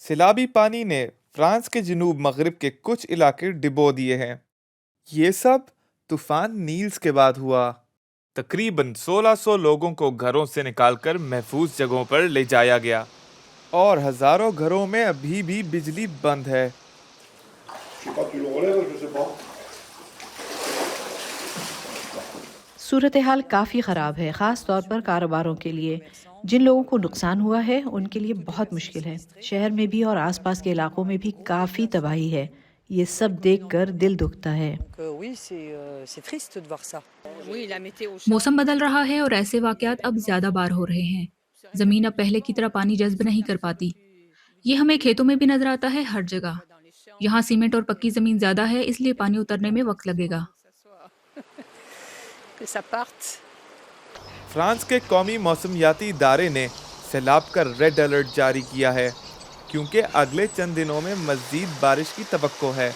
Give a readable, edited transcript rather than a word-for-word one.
سیلابی پانی نے فرانس کے جنوب مغرب کے کچھ علاقے ڈبو دیے ہیں۔ یہ سب طوفان نیلز کے بعد ہوا۔ تقریباً 1600 لوگوں کو گھروں سے نکال کر محفوظ جگہوں پر لے جایا گیا اور ہزاروں گھروں میں ابھی بھی بجلی بند ہے۔ صورتحال کافی خراب ہے، خاص طور پر کاروباروں کے لیے۔ جن لوگوں کو نقصان ہوا ہے ان کے لیے بہت مشکل ہے۔ شہر میں بھی اور آس پاس کے علاقوں میں بھی کافی تباہی ہے۔ یہ سب دیکھ کر دل دکھتا ہے۔ موسم بدل رہا ہے اور ایسے واقعات اب زیادہ بار ہو رہے ہیں۔ زمین اب پہلے کی طرح پانی جذب نہیں کر پاتی۔ یہ ہمیں کھیتوں میں بھی نظر آتا ہے، ہر جگہ۔ یہاں سیمنٹ اور پکی زمین زیادہ ہے، اس لیے پانی اترنے میں وقت لگے گا۔ فرانس کے قومی موسمیاتی ادارے نے سیلاب کا ریڈ الرٹ جاری کیا ہے کیونکہ اگلے چند دنوں میں مزید بارش کی توقع ہے۔